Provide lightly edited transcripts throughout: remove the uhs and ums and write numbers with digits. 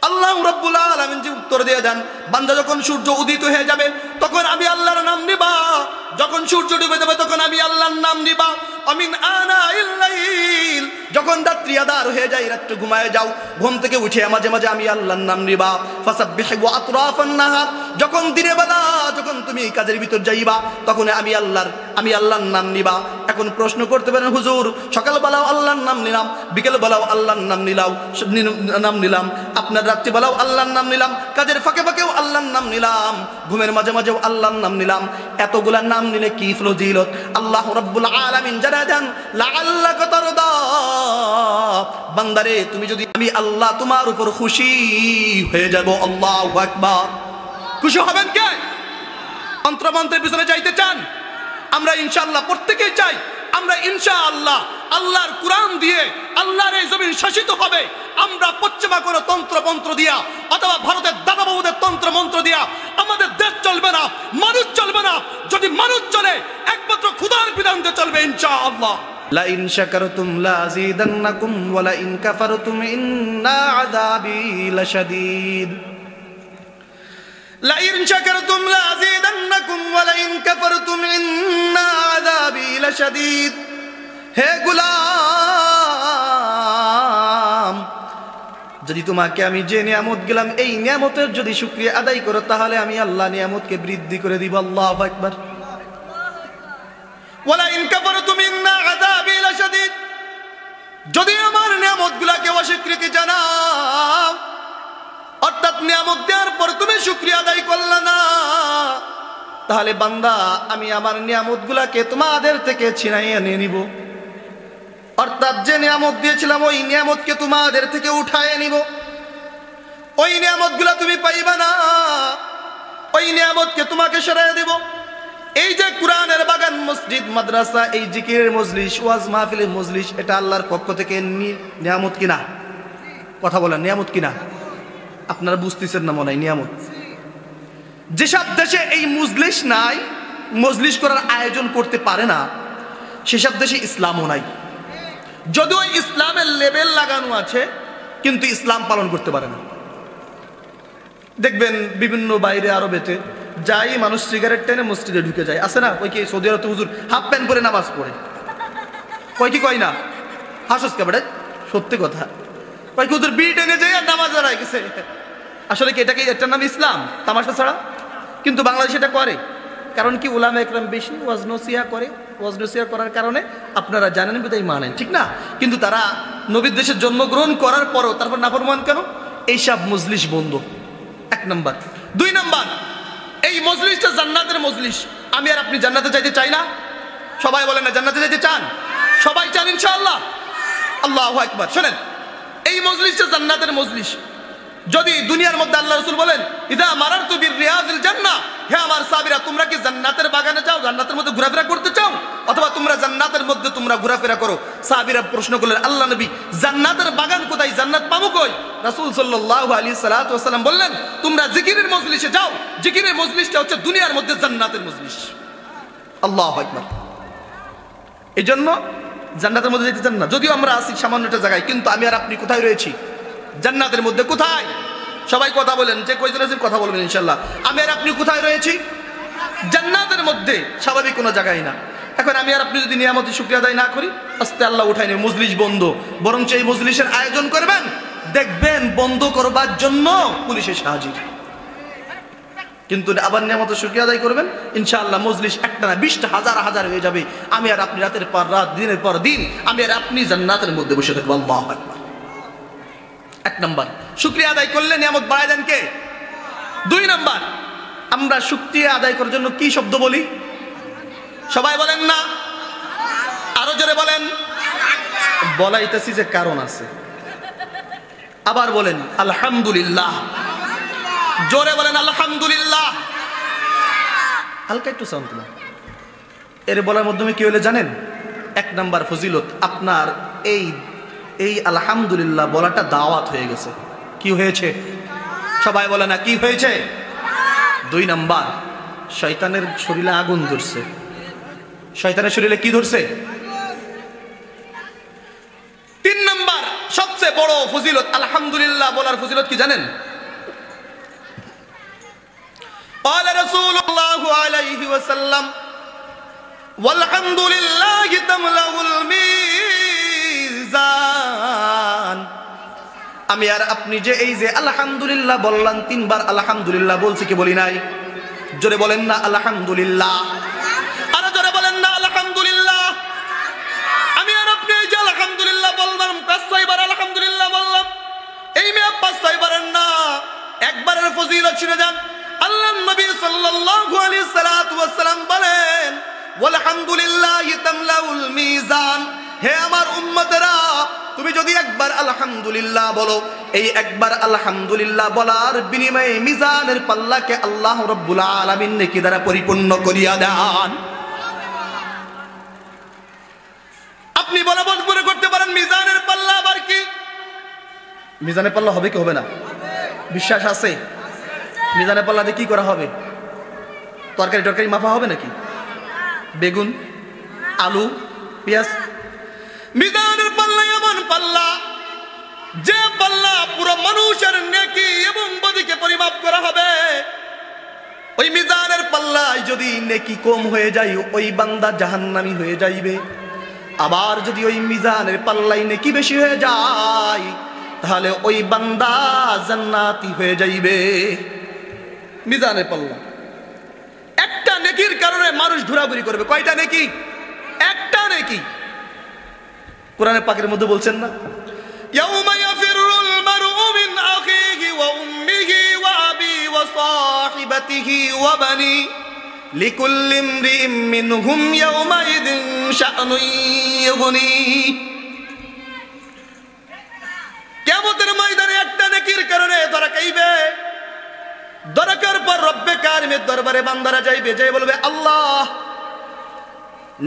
আল্লাহ রাব্বুল আলামিন যে উত্তর দিয়ে দেন, বান্দা যখন সূর্য উদিত হয়ে যাবে তখন আমি আল্লাহর নাম নিবা, যখন সূর্য ডুবে যাবে তখন আমি আল্লাহর নাম নিবা। আমিন আনাইল লাইল, যখন রাত্রি আধার হয়ে যায়, রাত্রে ঘুমায় যাও, ঘুম থেকে উঠে মাঝে মাঝে আমি আল্লাহর নাম নিবা। ফাসাব্বিহু আতরাফান নাহার, যখন দিনের বেলা যখন তুমি কাজের ভিতর যাইবা তখন আমি আল্লাহর নাম নিবা। এখন প্রশ্ন করতে পারেন, হুজুর সকালবেলাও আল্লাহর নাম নিলাম, বিকেলবেলাও আল্লাহর নাম নিলাম, আপনার রাত্রিবেলাও আল্লাহর নাম নিলাম, কাজের ফাঁকে ফাঁকেও আল্লাহর নাম নিলাম, ঘুমের মাঝে মাঝেও আল্লাহর নাম নিলাম, এতগুলা নাম নিলে কি ফজিলত আল্লাহ রাব্বুল আলামিন জানা দেন, লাআল্লাকা তারদা, বান্দারে তুমি যদি আমি আল্লাহ তোমার উপর খুশি হয়ে যাব। আল্লাহু আকবার। খুশি হবেন কে? মন্ত্রের পিছনে যাইতে চান? আমরা ইনশাআল্লাহ প্রত্যেকেই চাই, আমরা ইনশাআল্লাহ আল্লাহর কোরআন দিয়ে আল্লাহর এই জমিন শাসিত হবে। আমরা পশ্চিমা কোনো তন্ত্র দিয়া অথবা ভারতের দাদা বাবুদের তন্ত্র মন্ত্র দিয়া আমাদের দেশ চলবে না, মানুষ চলবে না। যদি মানুষ চলে একমাত্র খোদার বিধান দিয়ে চলবে ইনশাআল্লাহ। লা ইন শাকারতুম লা আযীদান্নাকুম ওয়া লা ইন কাফারতুম ইন্না আযাবি লাশাদীদ। লা ইন শাকারতুম লা আযীদান্নাকুম ওয়া লা ইন কাফারতুম ইন্না আযাবি লাশাদীদ। হে গোলাম, যদি তোমাকে আমি যে নিয়ামত দিলাম এই নিয়ামতের যদি শুকরিয়া আদায় করো তাহলে আমি আল্লাহ নিয়ামতকে বৃদ্ধি করে দিব। আল্লাহু আকবার। ওয়ালা ইন কাফারতুম ইন্না আযাবি লাশাদীদ, যদি আমার নিয়ামতগুলোকে অস্বীকৃতি জানাও, অর্থাৎ নিয়ামত দেওয়ার পর তুমি শুকরিয়া আদায় করলে না, তাহলে বান্দা আমি আমার নিয়ামতগুলোকে তোমাদের থেকে ছিনাইয়ে নিয়ে নিব। অর্থাৎ যে নিয়ামত দিয়েছিলাম ওই নিয়ামতকে তোমাদের থেকে উঠায় নিব, ওই নিয়ামতগুলো তুমি পাইবা না, ওই নিয়ামতকে তোমাকে সরাইয়ে দিব। এই যে কোরআনের বাগান, মসজিদ, মাদ্রাসা, এই জিকিরের মজলিস, ওয়াজ মাহফিলের মজলিস, এটা আল্লাহর পক্ষ থেকে নিয়ামত কিনা? কথা বলেন, নিয়ামত কিনা? আপনারা বুঝতেছেন না মনে হয় নিয়ামত। যেসব দেশে এই মজলিস নাই, মজলিস করার আয়োজন করতে পারে না, সেসব দেশে ইসলামও নাই। যদিও ইসলামের লেবেল লাগানো আছে কিন্তু ইসলাম পালন করতে পারে না। দেখবেন বিভিন্ন বাইরে আরবেতে যাই মানুষ সিগারেট টেনে মসজিদে ঢুকে যায়, আছে না? ওই কি সৌদি আরব হুজুর হাফ প্যান্ট পরে নামাজ পড়ে, কয় কি কয় না? হাসস কে বেটা? সত্যি কথা। কয় কি হুজুর বিড়ি টেনে যায় আর নামাজ দাঁড়ায় গেছে। আসলে কি এটার নাম ইসলাম? তামাশা ছাড়া। কিন্তু বাংলাদেশ এটা করে, কারণ কি উলামা একরাম বেশি ওয়াজ নসিহা করে, ওয়াজ নসিহা করার কারণে আপনারা জানেন বিদায় মানেন, ঠিক না? কিন্তু তারা নবীর দেশে জন্মগ্রহণ করার পরও তারপর নাফরমান কেন? এইসব মজলিস বন্ধ, এক নাম্বার। দুই নাম্বার, এই মজলিসটা জান্নাতের মজলিস। আমি আর আপনি জান্নাতে যাইতে চাই না? সবাই বলেন না জান্নাতে যাইতে চান? সবাই চান ইনশাআল্লাহ। আল্লাহু আকবার। শোনেন, এই মজলিসটা জান্নাতের মজলিস। যদি দুনিয়ার মধ্যে আল্লাহ রাসূল বলেন ইদা মারারতু বিরিয়াজিল জান্নাহ, হে আমার সাহাবীরা তোমরা কি জান্নাতের বাগানে যাও, জান্নাতের মধ্যে ঘোরাফেরা করতে চাও, অথবা তোমরা জান্নাতের মধ্যে তোমরা ঘোরাফেরা করো? সাহাবীরা প্রশ্ন করলেন, আল্লাহ নবী জান্নাতের বাগান কোথায়, জান্নাত পাবো কই? রাসূল সাল্লাল্লাহু আলাইহি ওয়াসাল্লাম বললেন তোমরা জিকিরের মজলিসে যাও, জিকিরের মজলিসটা হচ্ছে দুনিয়ার মধ্যে জান্নাতের মজলিস। আল্লাহু আকবার। এজন্য জান্নাতের মধ্যে যেতে চান না, যদিও আমরা আছি সামান্যটা জায়গায়, কিন্তু আমি আর আপনি কোথায় রয়েছি? জান্নাতের মধ্যে। কোথায়? সবাই কথা বলেন, যে কয়জন আছেন কথা বলবেন ইনশাআল্লাহ। আমি আর আপনি কোথায় রয়েছি? জান্নাতের মধ্যে, স্বাভাবিক কোনো জায়গায় না। এখন আমি আর আপনি যদি নিয়ামতের শুকরিয়া আদায় না করি, আস্তে আল্লাহ উঠাই নেই, মজলিস বন্ধ। বরং এই মজলিসের আয়োজন করবেন, দেখবেন বন্ধ করবার জন্য পুলিশ এসে হাজির। কিন্তু আবার নিয়ামতের শুকরিয়া আদায় করবেন, ইনশাআল্লাহ মজলিস একটা না 20টা হাজার হাজার হয়ে যাবে। আমি আর আপনি রাতের পর রাত, দিনের পর দিন আমি আর আপনি জান্নাতের মধ্যে বসে থাকবো। আল্লাহু আকবার। এক নাম্বার, শুকরিয়া আদায় করলে নিয়ামত বাড়ায় দেন কে? দুই নাম্বার, আমরা শুকরিয়া আদায় করার জন্য কি শব্দ বলি? সবাই বলেন না, আরো জোরে বলেন। বলাইতেছি যে কারণ আছে। আবার বলেন আলহামদুলিল্লাহ, জোরে বলেন আলহামদুলিল্লাহ। হালকা একটু সাউন্ড তুলেন। এর বলার মাধ্যমে কি হলে জানেন? এক নাম্বার ফজিলত, আপনার এই আলহামদুলিল্লাহ বলাটা দাওয়াত হয়ে গেছে। কি হয়েছে? সবাই বলে না কি হয়েছে? দুই নাম্বার, শয়তানের শরীরে আগুন ধরছে। শয়তানের শরীরে কি ধরছে? তিন নাম্বার সবচেয়ে বড় ফজিলত, আলহামদুলিল্লাহ বলার ফজিলত কি জানেন? قال رسول الله عليه وسلم والحمد لله تملأ الميزان। আমি আর আপনি যে এই যে আলহামদুলিল্লাহ বললাম, তিনবার আলহামদুলিল্লাহ বলছি কি বলি নাই? জোরে বলেন না আলহামদুলিল্লাহ, আরো জোরে বলেন না আলহামদুলিল্লাহ। আমি আর আপনি এই যে আলহামদুলিল্লাহ বললাম, 5-6 বার আলহামদুলিল্লাহ বললাম, এই মেয়ে 5-6 বারের না, একবারের ফজিলত শুনে যান। আল্লাহ নবী সাল্লাল্লাহু আলাইহি সাল্লাতু ওয়াস সালাম বলেন ওয়ালহামদুলিল্লাহি তামলাউল মিজান। হে আমার উম্মতেরা, তুমি যদি একবার আলহামদুলিল্লাহ বলো, এই একবার আলহামদুলিল্লাহ বলার বিনিময়ে মিজানের পাল্লাকে আল্লাহ রাব্বুল আলামিন নেকি দ্বারা পরিপূর্ণ করিয়া দেন। আপনি বলা মনে করতে পারেন মিজানের পাল্লা আবার কি? মিজানের পাল্লা হবে কি হবে না? বিশ্বাস আছে? মিজানের পাল্লাতে কি করা হবে? তরকারি টরকারি মাপা হবে নাকি? বেগুন, আলু, পেঁয়াজ? মিজানের পাল্লা এমন পাল্লা, যে পাল্লা পুরো মানুষের নেকি এবং বদিকে পরিমাপ করা হবে। ওই মিজানের পাল্লায় যদি নেকি কম হয়ে যায়, ওই বান্দা জাহান্নামী হয়ে যাইবে। আবার যদি ওই মিজানের পাল্লায় নেকি বেশি হয়ে যায়, তাহলে ওই বান্দা জান্নাতি হয়ে যাইবে। মিজানের পাল্লা, একটা নেকির কারণে মানুষ ঘোরাঘুরি করবে। কয়টা নেকি? একটা নেকি। কোরআনে পাকের মধ্যে বলছেন না, ইয়াউমা ইয়াফিরুল মারউ মিন আখিহি ওয়া উম্মিহি ওয়া আবি ওয়া সাহিবাতিহি ওয়া বানি লিকুল্লি ইমরিইম মিনহুম ইয়াউমাইযিন শা'নুন ইউগনি। কিয়ামতের ময়দানে একটা নেকির কারণে ধরা খাইবে। দরকার পর রব্বে কারিমের দরবারে বান্দারা যাইবে, যাই বলবে আল্লাহ,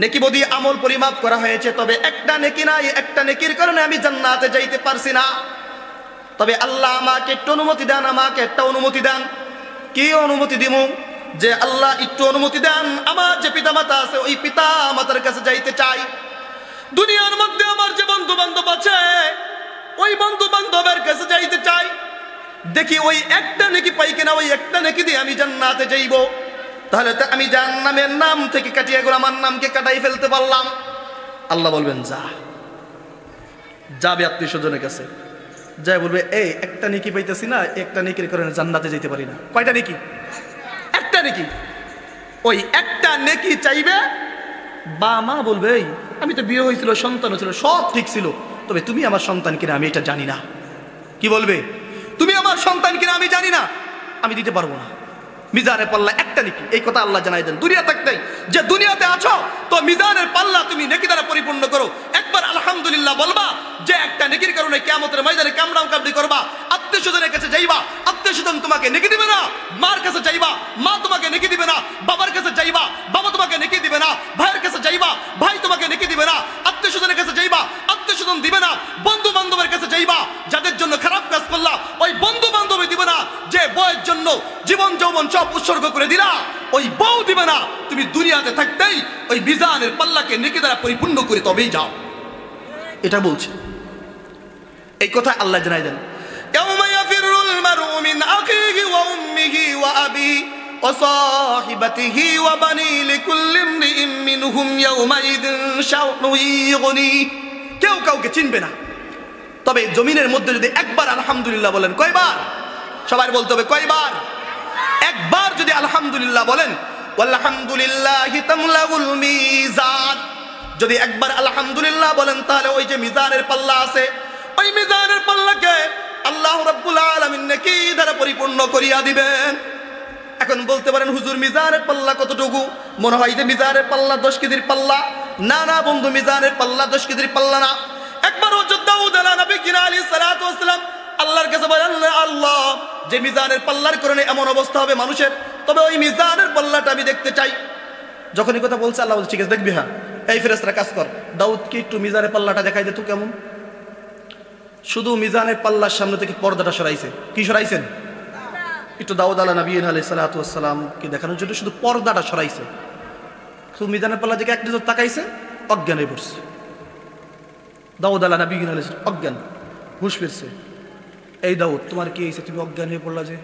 নেকি বদি আমল পরিমাপ করা হয়েছে, তবে একটা নেকি নাই, একটা নেকির কারণে আমি জান্নাতে যাইতে পারছি না। তবে আল্লাহ আমাকে একটু অনুমতি দেন, আমাকে একটা অনুমতি দেন। কি অনুমতি দিব? যে আল্লাহ একটু অনুমতি দেন, আমার যে পিতা মাতা আছে ওই পিতা মাতার কাছে যাইতে চাই। দুনিয়ার মধ্যে আমার যে বন্ধু বান্ধব আছে ওই বন্ধু বান্ধবের কাছে যাইতে চাই। দেখি ওই একটা নেকি পাই কিনা, ওই একটা নেকি দিয়ে আমি জান্নাতে যাইব। তাহলে তো আমি জাহান্নামের নাম থেকে কাটিয়ে গেলাম, আমার নামকে কাটাই ফেলতে পারলাম। আল্লাহ বলবেন যা, যাবে আত্মীয় স্বজনের কাছে, যাই বলবে এই একটা নেকি পাইতেছি না, একটা নেকির কারণে জান্নাতে যেতে পারি না। কয়টা নেকি? একটা নেকি। ওই একটা নেকি চাইবে। বা মা বলবে এই আমি তো বিয়ে হয়েছিল, সন্তান ছিল, সব ঠিক ছিল, তবে তুমি আমার সন্তান কিনা আমি এটা জানি না। কি বলবে? তুমি আমার সন্তান কিনা আমি জানি না, আমি দিতে পারবো না। মিজানের পাল্লা একটা নেকি, এই কথা আল্লাহ জানাই দেন। দুনিয়া থাকতেই যে দুনিয়াতে আছো, তো মিজানের পাল্লা তুমি নেকি দ্বারা পরিপূর্ণ করো। একবার আলহামদুলিল্লাহ বলবা, যে একটা নেকির কারণে কিয়ামতের ময়দানে কামড়াম কামড়ি করবা। আত্মীয় স্বজনের কাছে যাইবা, আত্মীয় স্বজন তোমাকে নেকি দিবে না। মার কাছে যাইবা, মা তোমাকে নেকি দিবে না। বাবার কাছে যাইবা, বাবা তোমাকে নেকি দিবে না। ভাইয়ের কাছে যাইবা, ভাই তোমাকে নেকি দিবে না। আত্মীয় স্বজনের কাছে যাইবা, আত্মীয় স্বজন দিবে না। বন্ধু বান্ধবের কাছে যাইবা, যাদের জন্য খারাপ কাজ করলা ওই বন্ধু বান্ধবী দিবে না। যে বউয়ের জন্য জীবন যৌবন সব উৎসর্গ করে দিলা, ওই বউ দিবে না। তুমি দুনিয়াতে থাকতেই ওই মিজানের পাল্লাকে নেকি দ্বারা পরিপূর্ণ করে তবেই যাও। এটা বলছে, এই কথা আল্লাহ জানাই দেন। ইয়াউমা ইয়াফিরুল মারউ মিন আখিহি ওয়া উম্মিহি ওয়া আবি ওয়া সাহিবাতিহি ওয়া বানি লিকুল্লি ইমরিইম মিনহুম ইয়াউমাইযিন শা'নুন ইউগনি। কেউ কাউকে চিনবে না। তবে জমিনের মধ্যে যদি একবার আলহামদুলিল্লাহ বলেন, কয়বার? সবাই বলতে হবে কয়বার? একবার যদি আলহামদুলিল্লাহ বলেন, ওয়ালহামদুলিল্লাহি তামলাউল মিজান, যদি একবার আলহামদুলিল্লাহ বলেন, তাহলে ওই যে মিজানের পাল্লা আছে, ওই মিজানের পাল্লাকে আল্লাহ রাব্বুল আলামিন নেকি দ্বারা পরিপূর্ণ করিয়া দিবেন। এখন বলতে পারেন হুজুর মিজানের পাল্লা কতটুকু? মনে হয় যে মিজানের পাল্লা 10 কেজির পাল্লা। না না বন্ধু, মিজানের পাল্লা 10 কেজির পাল্লা না। একবার হযরত দাউদ আলাইহিস সালাতু ওয়াস সালাম আল্লাহর কাছে বলেন, আল্লাহ, যে মিজানের পাল্লার কারণে এমন অবস্থা হবে মানুষের, তবে ওই মিজানের পাল্লাটা আমি দেখতে চাই। যখনই কথা বলছে আল্লাহ বলছে ঠিক আছে দেখবি। হ্যাঁ, এই ফেরেশতারা কাজ কর, দাউদকে একটু মিজানের পাল্লাটা দেখাই দে তো কেমন। শুধু মিজানের পাল্লার সামনে থেকে পর্দাটা সরাইছে। কি সরাইছেন? একটু দাউদ আলাইহিস সালাতু ওয়াস সালামকে দেখানোর জন্য শুধু পর্দাটা সরাইছে। শুধু মিজানের পাল্লা দিকে এক নজর তাকাইছে, অজ্ঞান হয়ে পড়ছে। দাউদ আলাইহিস অজ্ঞান, হুঁশ ফিরছে। এই দাউদ তোমার কি হয়েছে, তুমি অজ্ঞান হয়ে পড়লা যে?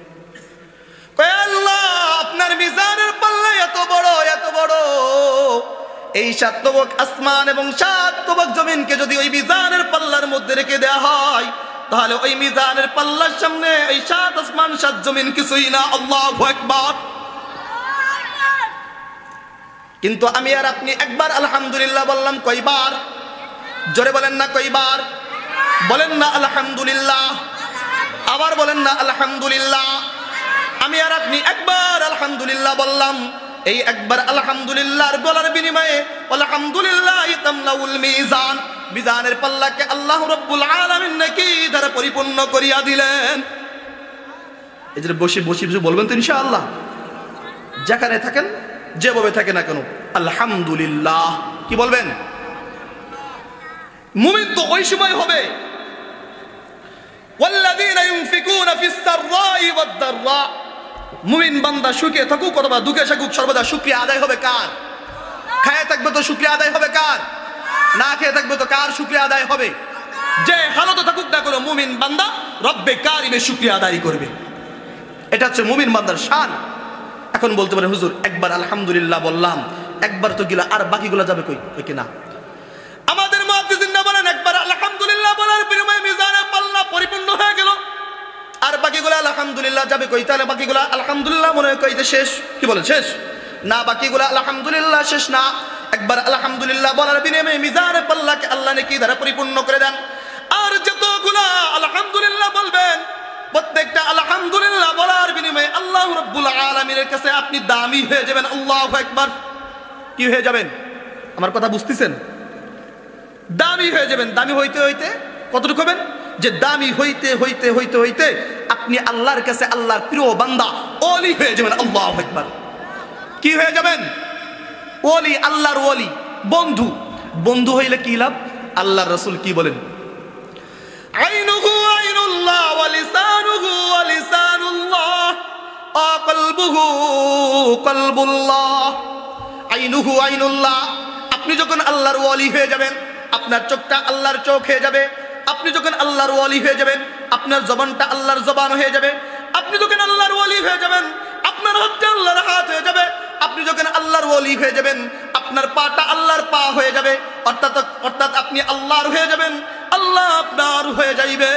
কয় আল্লাহ আপনার মিজানের পাল্লা এত বড় এত বড়, এই 7 তবক আসমান এবং 7 তবক জমিনকে যদি ওই মিজানের পাল্লার মধ্যে রেখে দেওয়া হয়, তাহলে ওই মিজানের পাল্লার সামনে এই 7 আসমান 7 জমিন কিছুই না। আল্লাহু আকবার। কিন্তু আমি আর আপনি একবার আলহামদুলিল্লাহ বললাম কয়বার? জোরে বলেন না কয়বার? বলেন না আলহামদুলিল্লাহ। আবার বলেন না আলহামদুলিল্লাহ। আমি আর আপনি একবার আলহামদুলিল্লাহ বললাম, এই একবার আলহামদুলিল্লাহর বলার বিনিময়ে আলহামদুলিল্লাহ তামলাউল মিজান, মিজানের পাল্লাকে আল্লাহ রাব্বুল আলামিন নাকি দ্বারা পরিপূর্ণ করিয়া দিলেন। এই যে বসে বসে বলবেন তো ইনশাআল্লাহ, যেখানে থাকেন যেভাবে থাকে না কেন আলহামদুলিল্লাহ কি বলবেন? মুমিন তো ওই সময় হবে ওয়াল্লাযীনা ইউনফিকুনা ফিস সাররাই ওয়াদ দাররা, মুমিন বান্দা সুখে থাকুক অথবা দুঃখে থাকুক সর্বদা শুকরিয়া আদায় হবে কার? খায় থাকবে তো শুকরিয়া আদায় হবে কার? না খেয়ে থাকবে তো কার শুকরিয়া আদায় হবে? যে হালতে থাকুক না কোনো মুমিন বান্দা রব্বে কারিমের শুকরিয়া আদায় করবে। এটা হচ্ছে মুমিন বান্দার শান। এখন বলতে পারে হুজুর একবার আলহামদুলিল্লাহ বললাম, একবার তো গিলা, আর বাকিগুলো যাবে কই? কি না, আমাদের মুহাদ্দিসিনরা বলেন একবার আলহামদুলিল্লাহ বলার বিনিময়ে মিজানের পাল্লা পরিপূর্ণ হয়ে গেল, আর বাকিগুলো আলহামদুলিল্লাহ যাবে কই? তাহলে বাকিগুলো আলহামদুলিল্লাহ মনে হয় কইতে শেষ। কি বলেন শেষ? না, বাকিগুলো আলহামদুলিল্লাহ শেষ না। একবার আলহামদুলিল্লাহ বলার বিনিময়ে মিজানের পাল্লাকে আল্লাহ নেকি দ্বারা পরিপূর্ণ করে দেন। আর যতগুলা আলহামদুলিল্লাহ বলবেন, প্রত্যেকটা আলহামদুলিল্লাহ বলার বিনিময়ে আল্লাহ রাব্বুল আলামিনের কাছে আপনি দামি হয়ে যাবেন। আল্লাহু আকবার। কি হয়ে যাবেন? আমার কথা বুঝতেছেন? দামি হয়ে যাবেন। দামি হইতে হইতে কতটুকু হবেন? যে দামি হইতে হইতে হইতে হইতে আপনি আল্লাহর কাছে আল্লাহর প্রিয় বান্দা ওলি হয়ে যাবেন। আল্লাহু আকবার। কি হয়ে যাবেন? ওলি, আল্লাহর ওলি, বন্ধু। বন্ধু হইলে কি লাভ? আল্লাহর রাসূল কি বলেন? আইনুহু আইনুল্লাহ ওয়া লিসানুহু ওয়া লিসানুল্লাহ ওয়া কলবুহু কলবুল্লাহ। আইনুহু আইনুল্লাহ, আপনি যখন আল্লাহর ওলি হয়ে যাবেন, আপনার চোখটা আল্লাহর চোখ হয়ে যাবে। আপনি যখন আল্লাহর ওলি হয়ে যাবেন, আপনার জবানটা আল্লাহর জবান হয়ে যাবে। আপনি যখন আল্লাহর ওলি হয়ে যাবেন, আপনার হাতটা আল্লাহর হাত হয়ে যাবে। আপনি যখন আল্লাহর ওলি হয়ে যাবেন, আপনার পাটা আল্লাহর পা হয়ে যাবে। অর্থাৎ আপনি আল্লাহর হয়ে যাবেন, আল্লাহ আপনার হয়ে যাইবে।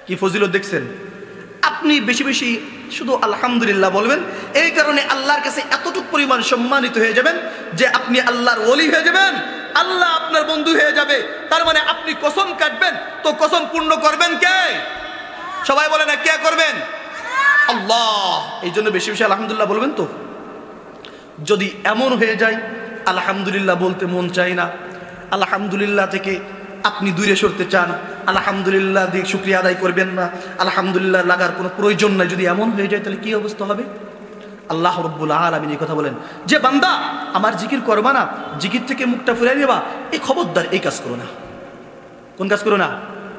কি ফজিলত দেখছেন? আপনি বেশি বেশি শুধু আলহামদুলিল্লাহ বলবেন, এই কারণে আল্লাহর কাছে এতটুকু পরিমাণ সম্মানিত হয়ে যাবেন যে আপনি আল্লাহর ওলি হয়ে যাবেন, আল্লাহ আপনার বন্ধু হয়ে যাবে। তার মানে আপনি কসম কাটবেন তো কসম পূর্ণ করবেন কে? সবাই বলে না, কে করবেন? আল্লাহ। এই জন্য বেশি বেশি আলহামদুলিল্লাহ বলবেন। তো যদি এমন হয়ে যায় আলহামদুলিল্লাহ বলতে মন চায় না, আলহামদুলিল্লাহ থেকে আপনি দূরে সরতে চান, আলহামদুলিল্লাহ দিয়ে শুকরিয়া আদায় করবেন না, আলহামদুলিল্লাহ লাগার কোনো প্রয়োজন নাই, যদি এমন হয়ে যায় তাহলে কি অবস্থা হবে? আল্লাহ রাব্বুল আলামিন এই কথা বলেন যে বান্দা আমার জিকির করবা না, জিকির থেকে মুখটা ফিরাই নেবা, এই খবরদার এই কাজ করো না। কোন কাজ করো না?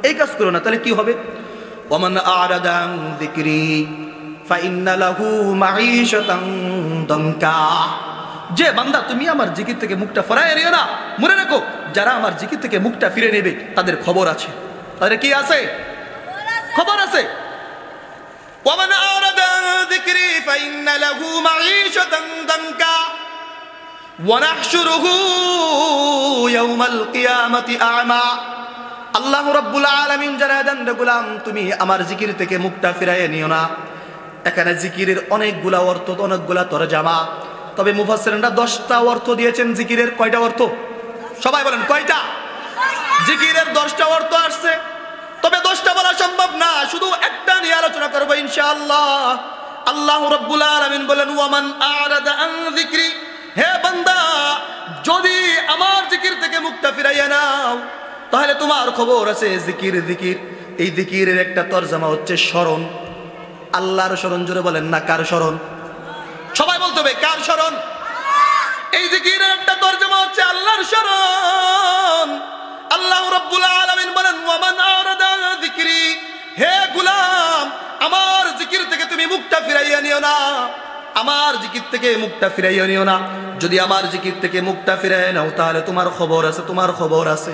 এই কাজ করো না। তাহলে কি হবে? ওয়ামান আরাদা আন যিকরি ফাইন্না লাহু মাঈশাতান দানকা। যে বান্দা তুমি আমার জিকির থেকে মুখটা ফিরাই নিও না, মনে রাখো যারা আমার জিকির থেকে মুখটা ফিরে নেবে তাদের খবর আছে। তাদের কি আছে? খবর আছে। ওয়ামান আরাদা আন যিকরি ফাইন্না লাহু মাঈশাতান দানকা ওয়া নাহশুরুহু ইয়াওমাল কিয়ামাতি আ'মা। আল্লাহ রাব্বুল আলামিন জানায় দেন, রে গোলাম তুমি আমার জিকির থেকে মুখটা ফিরাইয়া নিও না। এখানে জিকিরের অনেকগুলা অর্থ, অনেকগুলা তরজামা, তবে মুফাসসিরিনরা 10টা অর্থ দিয়েছেন জিকিরের। কয়টা অর্থ? সবাই বলেন কয়টা? জিকিরের 10টা অর্থ আসছে, তবে 10টা বলা সম্ভব না, শুধু একটা নিয়ে আলোচনা করব ইনশাআল্লাহ। আল্লাহ রাব্বুল আলামিন বলেন ওয়ামান আরাদা আন যিকরি, হে বান্দা যদি আমার জিকির থেকে মুখটা ফিরাইয়া নাও তাহলে তোমার খবর আছে। জিকির, জিকির, এই জিকিরের একটা তরজমা হচ্ছে স্মরণ। আল্লাহর স্মরণ। জোরে বলেন না কার স্মরণ? সবাই বলতে হবে কার স্মরণ? এই জিকিরের একটা তরজমা হচ্ছে আল্লাহর স্মরণ। আল্লাহ রাব্বুল আলামিন বলেন ওয়ামান আরাদা আন যিকরি, হে গোলাম আমার জিকির থেকে তুমি মুখটা ফিরাইয়া নিও না, আমার জিকির থেকে মুখটা ফিরাইয়া নিও না। যদি আমার জিকির থেকে মুখটা ফিরাইয়া নাও তাহলে তোমার খবর আছে, তোমার খবর আছে।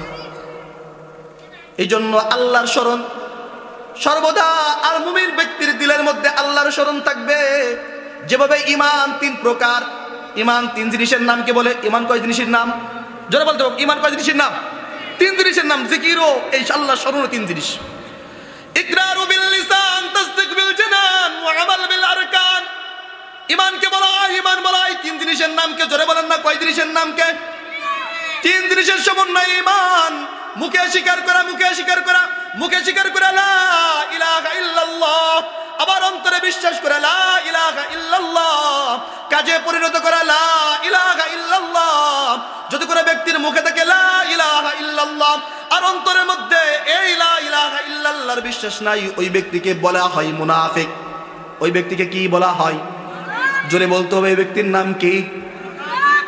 এই জন্য আল্লাহর স্মরণ সর্বদা আর মুমিন ব্যক্তির দিলের মধ্যে আল্লাহর স্মরণ থাকবে। যেভাবে ঈমান তিন প্রকার, ঈমান তিন জিনিসের নাম কে বলে? ঈমান কয় জিনিসের নাম? যারা বলতে হবে ঈমান কয় জিনিসের নাম? তিন জিনিসের নাম। জিকিরও এই আল্লাহর স্মরণও তিন জিনিস। ইকরারু বিল লিসান, তাসদীক বিল জানান ওয়া আমাল বিল আরকান। ঈমানকে বলা হয়, ঈমান বলা হয় তিন জিনিসের নামকে। জোরে বলেন না কয় জিনিসের নামকে? তিন জিনিসের সমন্বয় ঈমান। মুখে স্বীকার করা, মুখে স্বীকার করা, মুখে স্বীকার করা লা ইলাহা ইল্লাল্লাহ, আবার অন্তরে বিশ্বাস করা লা ইলাহা ইল্লাল্লাহ, কাজে পরিণত করা লা ইলাহা ইল্লাল্লাহ। যদি কোনো ব্যক্তির মুখে থাকে লা ইলাহা ইল্লাল্লাহ আর অন্তরের মধ্যে এই লা ইলাহা ইল্লাল্লাহর বিশ্বাস নাই, ওই ব্যক্তিকে বলা হয় মুনাফিক। ওই ব্যক্তিকে কি বলা হয়? জোরে বলতে হবে এই ব্যক্তির নাম কি?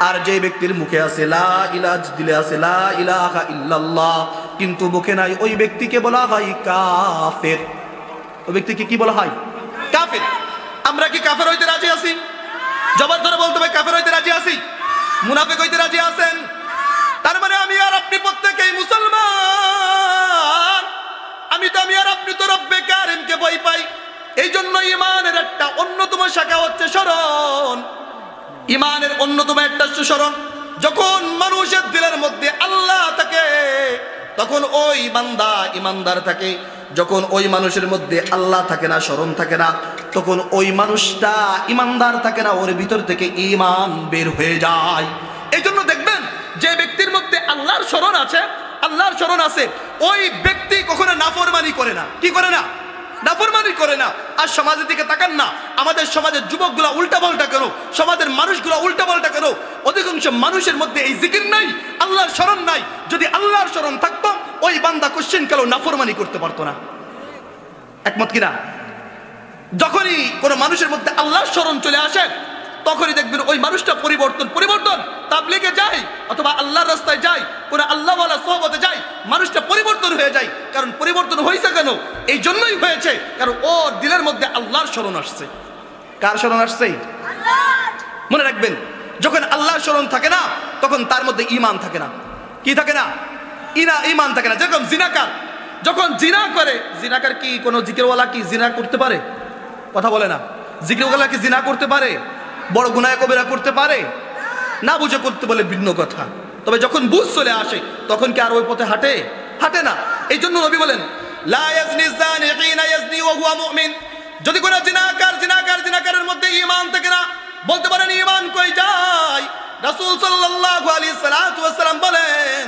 আর যে ব্যক্তির মুখে আছে লা ইলাহা, দিলে আছে লা ইলাহা ইল্লাল্লাহ, কিন্তু মুখে নাই, ওই ব্যক্তিকে বলা হয় কাফের। ওই ব্যক্তিকে কি বলা হয়? কাফের। আমরা কি কাফের হইতে রাজি আছি? জবাব ধরে বলতে হবে কাফের হইতে রাজি আছি? মুনাফিক হইতে রাজি আছেন? তার মানে আমি আর আপনি প্রত্যেকেই মুসলমান। আমি আর আপনি তো রব্বে কারিমকে ভয় পাই। এই জন্য ঈমানের একটা অন্যতম শাখা হচ্ছে স্মরণ। ঈমানের অন্যতম একটা স্মরণ। যখন মানুষের দিলের মধ্যে আল্লাহ থাকে তখন ওই বান্দা ঈমানদার থাকে। যখন ওই মানুষের মধ্যে আল্লাহ থাকে না, স্মরণ থাকে না, তখন ওই মানুষটা ঈমানদার থাকে না, ওর ভিতর থেকে ঈমান বের হয়ে যায়। এই জন্য দেখবেন যে ব্যক্তির মধ্যে আল্লাহর স্মরণ আছে, আল্লাহর স্মরণ আছে, ওই ব্যক্তি কখনো নাফরমানি করে না। কি করে না? নাফরমানি করে না। আর সমাজের দিকে তাকান না, আমাদের সমাজের যুবকগুলা উল্টা পাল্টা কেন? সমাজের মানুষগুলা উল্টা পাল্টা কেন? অধিকাংশ মানুষের মধ্যে এই জিকির নাই, আল্লাহর স্মরণ নাই। যদি আল্লাহর স্মরণ থাকতো ওই বান্দা কোশ্চেন কালো নাফরমানি করতে পারতো না। একমত কিনা? যখনই কোনো মানুষের মধ্যে আল্লাহর স্মরণ চলে আসে তখনই দেখবেন ওই মানুষটা পরিবর্তন। তাবলীগে যায় অথবা আল্লাহর রাস্তায় যায়, কোন আল্লাহওয়ালা সোহবতে যায়, মানুষটা পরিবর্তন হয়ে যায়। কারণ পরিবর্তন হয়েছে কেন? এই জন্যই হয়েছে কারণ ওর দিলের মধ্যে আল্লাহর স্মরণ আসছে। কার স্মরণ আসছে? মনে রাখবেন, যখন আল্লাহর স্মরণ থাকে না তখন তার মধ্যে ঈমান থাকে না। কি থাকে না? ঈমান থাকে না। যেরকম জিনাকার যখন জিনা করে, জিনাকার কি কোনো জিকিরওয়ালা কি জিনা করতে পারে? কথা বলে না। জিকিরওয়ালা কি জিনা করতে পারে? বড় গুনাহ কবিরা করতে পারে না? বুঝে করতে বলে ভিন্ন কথা। তবে যখন বুঝ চলে আসে তখন কি আর ওই পথে হাঁটে না। এই জন্য নবী বলেন লা ইয়াজনি যানি হিনা ইয়াজনি ওয়া হুয়া মুমিন। যদি কোনো জিনাকারের মধ্যে ঈমান থাকে না, বলতে পারেন ঈমান কই যায়? রাসূল সাল্লাল্লাহু আলাইহি ওয়াসাল্লাম বলেন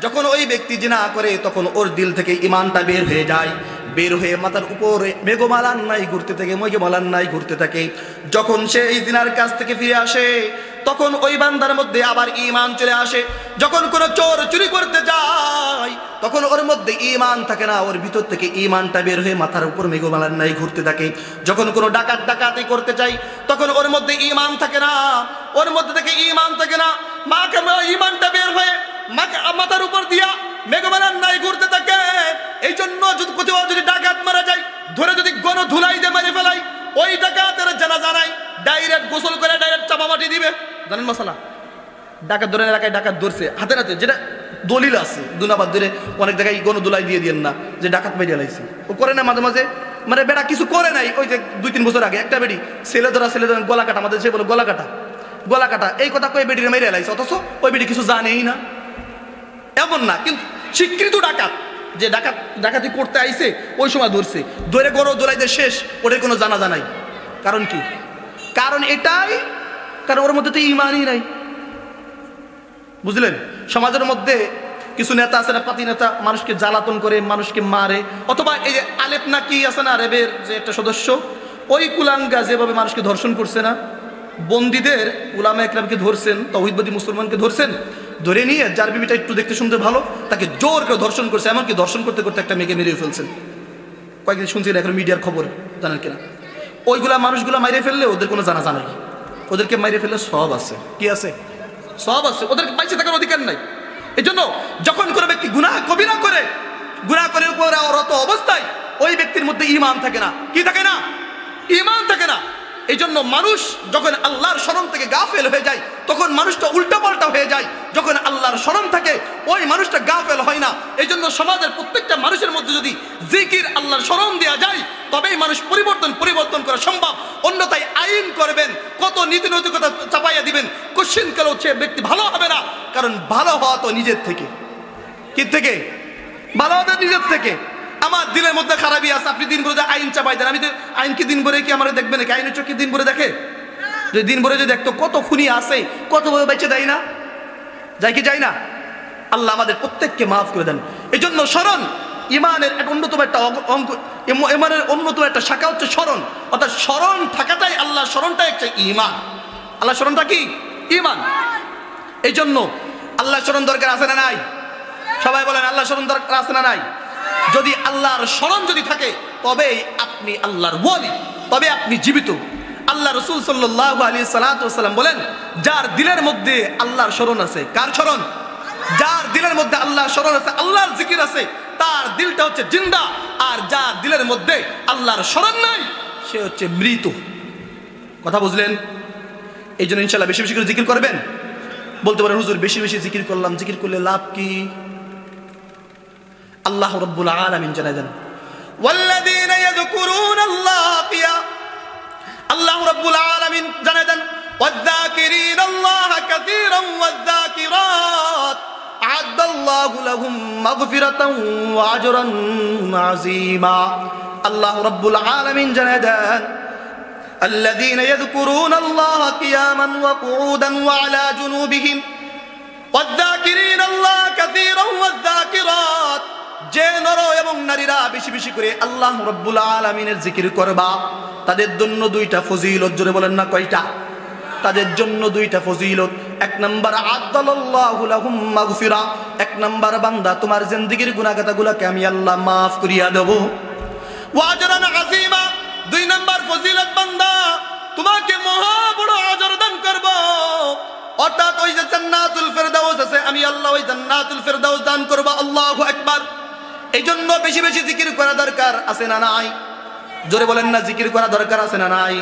যখন ওই ব্যক্তি জিনা করে তখন ওর দিল থেকে ঈমানটা বের হয়ে যায়। বের হয়ে মাথার উপরে মেঘমালার নাই ঘুরতে থাকে, মেঘমালার নাই ঘুরতে থাকে। যখন সে এই জিনার কাছ থেকে ফিরে আসে তখন ওই বান্দার মধ্যে আবার ঈমান চলে আসে। যখন কোনো চোর চুরি করতে যায় তখন ওর মধ্যে ঈমান থাকে না, ওর ভিতর থেকে ঈমানটা বের হয়ে মাথার উপর মেঘমালার নাই ঘুরতে থাকে। যখন কোনো ডাকাতি করতে চাই তখন ওর মধ্যে ঈমান থাকে না, ওর মধ্যে থেকে ঈমান থাকে না, ঈমানটা বের হয়ে মাথার উপর দিয়া মেঘমালার নাই ঘুরতে থাকে। এই জন্য যদি ডাকাত মারা যায়, ধরে যদি গণ ধুলাই দিয়ে মেরে ফেলাই, ওই ডাকাতের জানাজা নাই, ডাইরেক্ট গোসল করে ডাইরেক্ট চাপা মাটি দিবে। জানেন মশালা? ডাকাত ধরে এলাকায় ডাকাত ধরছে হাতে নাতে, যেটা দলিল আছে দুনাবাদ ধরে অনেক জায়গায় গণ ধুলাই দিয়ে দিয়েন না যে ডাকাত মেরে লাইছে। ও করে না মাঝে মাঝে, মানে বেড়া কিছু করে নাই। ওই যে 2-3 বছর আগে একটা বেড়ি ছেলে ধরা গলা কাটা, আমাদের সে বলে গলা কাটা এই কথা কয়ে বেডিরে মেরে লাইছে, অথচ ওই বেডি কিছু জানেই না। এমন না, কিন্তু স্বীকৃত ডাকাত যে ডাকাতি করতে আইছে ওই সময় ধরে গরো দোলাইতে শেষ, ওদের কোনো জানাজা নাই। কারণ কি? কারণ এটাই, কারণ ওর মধ্যে তো ঈমানই নাই। বুঝলেন? সমাজের মধ্যে কিছু নেতা আছে না, পাতি নেতা, মানুষকে জ্বালাতন করে, মানুষকে মারে। অথবা এই যে আলেপ না কি আছে না, রেবের যে একটা সদস্য, ওই কুলাঙ্গা যেভাবে মানুষকে ধর্ষণ করছে না, বন্দীদের উলামা একরামকে ধরছেন, তাওহীদবাদী মুসলমানকে ধরছেন, ধরে নিয়ে যার বিবিটা একটু দেখতে শুনতে ভালো তাকে জোর করে ধর্ষণ করছে। এমনকি ধর্ষণ করতে করতে একটা মেয়েকে মেরে ফেলছেন। কয়েকদিন শুনছিলেন এখন মিডিয়ার খবর, জানেন কিনা? ওইগুলা মানুষগুলা মাইরে ফেললে ওদের কোনো জানাজা নাই, ওদেরকে মাইরে ফেললে সব আছে। কি আছে? সব আছে, ওদেরকে বাইচে থাকার অধিকার নাই। এই জন্য যখন কোনো ব্যক্তি গুনাহ কবিরা করে উপরে রত অবস্থায় ওই ব্যক্তির মধ্যে ঈমান থাকে না। কি থাকে না? ঈমান থাকে না। এই জন্য মানুষ যখন আল্লাহর স্মরণ থেকে গাফেল হয়ে যায় তখন মানুষটা উল্টাপাল্টা হয়ে যায়। যখন আল্লাহর স্মরণ থাকে ওই মানুষটা গাফেল হয় না। এই জন্য সমাজের প্রত্যেকটা মানুষের মধ্যে যদি জিকির আল্লাহর স্মরণ দেওয়া যায় তবেই মানুষ পরিবর্তন করা সম্ভব। অন্যথায় আইন করবেন, কত নীতি নৈতিকতা চাপাইয়া দিবেন, কোশ্চিন কালো সে ব্যক্তি ভালো হবে না। কারণ ভালো হওয়া তো নিজের থেকে। কি থেকে ভালো হওয়া? নিজের থেকে। আমার দিলের মধ্যে খারাপই আছে, আপনি দিন ভরে আইন চাপাই দেন। আমি তো আইন কি দিন ভরে কি আমার দেখবে নাকি? আইনের চোখ কি দিন ভরে দেখে? যদি দিন ভরে যদি দেখতো কত খুনি আছে, কত বেঁচে দেয় না, যাই কি যায় না? আল্লাহ আমাদের প্রত্যেককে মাফ করে দেন। এই জন্য স্মরণ ইমানের এক অন্যতম একটা অঙ্গ, ইমানের অন্যতম একটা শাখা হচ্ছে স্মরণ। অর্থাৎ স্মরণ থাকাটাই আল্লাহ স্মরণটাই একটা ইমান। আল্লাহ স্মরণটা কি? ইমান। এই জন্য আল্লাহ স্মরণ দরকার আছে না নাই? সবাই বলেন আল্লাহ স্মরণ দরকার আছে না নাই? যদি আল্লাহর স্মরণ যদি থাকে তবেই আপনি আল্লাহর ওয়ালি, তবে আপনি জীবিত। আল্লাহ রাসূল সাল্লাল্লাহু আলাইহি সাল্লাম বলেন, যার দিলের মধ্যে আল্লাহর স্মরণ আছে। কার স্মরণ? যার দিলের মধ্যে আল্লাহর স্মরণ আছে, আল্লাহর জিকির আছে, তার দিলটা হচ্ছে জিন্দা। আর যার দিলের মধ্যে আল্লাহর স্মরণ নাই সে হচ্ছে মৃত। কথা বুঝলেন? এই জন্য ইনশাআল্লাহ বেশি বেশি করে জিকির করবেন। বলতে পারেন হুজুর বেশি বেশি জিকির করলাম, জিকির করলে লাভ কি? আল্লাহ রাব্বুল আলামিন জানায় দেন, ওয়াল্লাযীনা ইয়াযকুরুনাল্লাহা কিয়াম। আল্লাহ রাব্বুল আলামিন জানায় দেন, ওয়ায-যাকিরিনাল্লাহা কাসীরান ওয়ায-যাকিরাত আ'আদ্দাল্লাহু লাহুম মাগফিরাতান ওয়া আজরান আযীমা। আল্লাহ রাব্বুল আলামিন জানায় দেন, আল্লাযীনা ইয়াযকুরুনাল্লাহা কিয়ামান ওয়া কুউদান ওয়া আলা জুনুবিহিম ওয়ায-যাকিরিনাল্লাহা কাসীরান ওয়ায-যাকিরাত। যে নর এবং নারীরা বেশি বেশি করে আল্লাহ রাব্বুল আলামিনের জিকির করবা তাদের জন্য দুইটা ফজিলত। জোরে বলেন না কয়টা? তাদের জন্য দুইটা ফজিলত। এক নাম্বার আ'আদ্দাল্লাহু লাহুম মাগফিরা, এক নাম্বার বান্দা তোমার জিন্দেগীর গুনাহগাতাগুলোকে আমি আল্লাহ মাফ করিয়া দেব। ওয়া আজরান আযীমা, দুই নাম্বার ফজিলত বান্দা তোমাকে মহা বড় আজর দান করব। অর্থাৎ ওই যে জান্নাতুল ফেরদাউস আছে, আমি আল্লাহ ওই জান্নাতুল ফেরদাউস দান করব। আল্লাহু আকবার। এই জন্য বেশি বেশি জিকির করা দরকার আছে না নাই? জোরে বলেন না, জিকির করা দরকার আছে না নাই?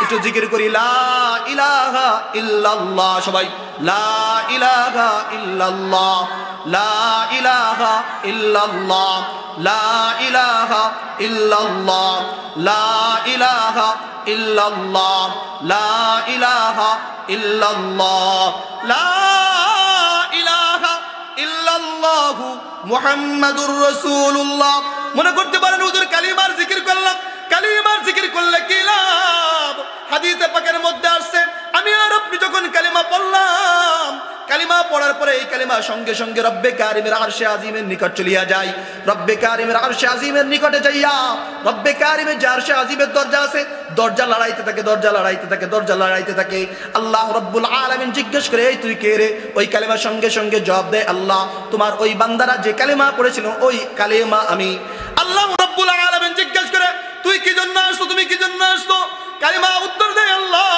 একটু জিকির করি, লা ইলাহা ইল্লাল্লাহ। সবাই লা ইলাহা ইল্লাল্লাহ, লা ইলাহা ইল্লাল্লাহ, লা ইলাহা ইল্লাল্লাহ, লা ইলাহা ইল্লাল্লাহ, লা ইলাহা ইল্লাল্লাহ, লা ইলাহা ইল্লাল্লাহ মুহাম্মাদুর রাসূলুল্লাহ। মনে করতে পারেন হুজুর কালিমার জিকির করলাম, কালিমার জিকির করলে কি লাভ? হাদিসে পাকের মধ্যে আসছে, আমি আর আপনি যখন কালিমা পড়লাম, কালিমা পড়ার পরে এই কালিমা সঙ্গে সঙ্গে রব্বে কারিমের আরশে আজিমের নিকট চলিয়া যায়। রব্বে কারিমের আরশে আজিমের নিকটে যাইয়া রব্বে কারিমের যে আরশে আজিমের দরজা আছে, দরজা লড়াইতে থাকে, দরজা লড়াইতে থাকে, দরজা লড়াইতে থাকে। আল্লাহ রাব্বুল আলামিন জিজ্ঞেস করে, এই তুই কে রে? ওই কালিমা সঙ্গে সঙ্গে জবাব দেয়, আল্লাহ তোমার ওই বান্দারা যে কালিমা পড়েছিল ওই কালিমা আমি। আল্লাহ রাব্বুল আলামিন জিজ্ঞেস করে, তুই কি জন্য আসছো? তুমি কি জন্য আসছো? কালিমা উত্তর দেয়, আল্লাহ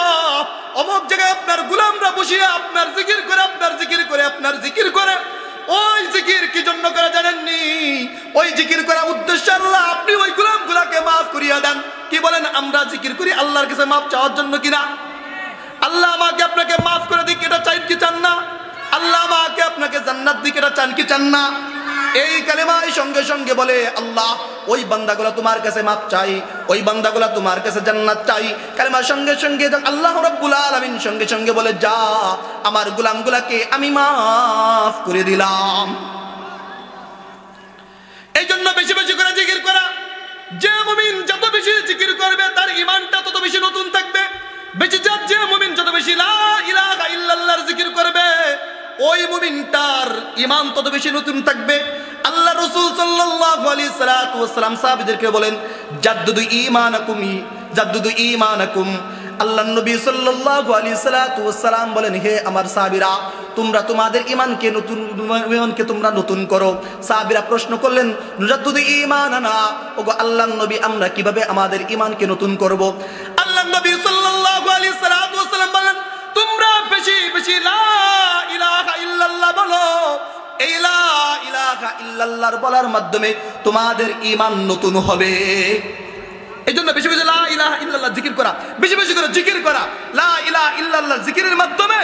অমুক জায়গায় আপনার গোলামরা বসিয়া আপনার জিকির করে, আপনার জিকির করে, আপনার জিকির করে। ওই জিকির কি জন্য করে জানেননি? ওই জিকির করার উদ্দেশ্য আল্লাহ আপনি ওই গোলামগুলাকে মাফ করিয়া দেন। কি বলেন? আমরা জিকির করি আল্লাহর কাছে মাফ চাওয়ার জন্য কিনা? আল্লাহ আমাকে আপনাকে মাফ করে দিক, এটা চাই কি চান না? আল্লাহ আমাকে আপনাকে জান্নাত দিক, এটা চান কি চান না? এই কালেমাই সঙ্গে সঙ্গে বলে, আল্লাহ ওই বান্দাগুলো তোমার কাছে মাফ চাই, ওই বান্দাগুলো তোমার কাছে জান্নাত চাই। কালেমার সঙ্গে সঙ্গে আল্লাহ রাব্বুল আলামিন সঙ্গে সঙ্গে বলে, যা আমার গোলামগুলাকে আমি মাফ করে দিলাম। এই জন্য বেশি বেশি করে জিকির করা। যে মুমিন যত বেশি জিকির করবে তার ঈমানটা তত বেশি নতুন থাকবে। বেশি যে মুমিন যত বেশি লা ইলাহা ইল্লাল্লাহর জিকির করবে ওই মুমিনটার ঈমান তত বেশি নতুন থাকবে। আল্লাহ রাসূল সাল্লাল্লাহু আলাইহি ওয়াসাল্লাম সাহাবীদেরকে বলেন, জাদ্দুদু ঈমানাকুম, জাদ্দুদু ঈমানাকুম। আল্লাহ নবী সাল্লাল্লাহু আলাইহি ওয়াসাল্লাম বলেন, হে আমার সাহাবীরা, তোমরা তোমাদের ঈমানকে তোমরা নতুন করো। সাহাবীরা প্রশ্ন করলেন, নুজাদ্দুদু ঈমানানা, ওগো আল্লাহর নবী আমরা কিভাবে আমাদের ঈমানকে নতুন করব? আল্লাহ নবী সাল্লাল্লাহু আলাইহি ওয়াসাল্লাম বলেন, তোমরা বেশি বেশি লা ইলাহা ইল্লাল্লাহ বলো। এই লা ইলাহা ইল্লাল্লাহর বলার মাধ্যমে তোমাদের ঈমান নতুন হবে। এই জন্য বেশি বেশি লা ইলাহা ইল্লাল্লাহ জিকির করা, বেশি বেশি করে জিকির করা। লা ইলাহা ইল্লাল্লাহ জিকিরের মাধ্যমে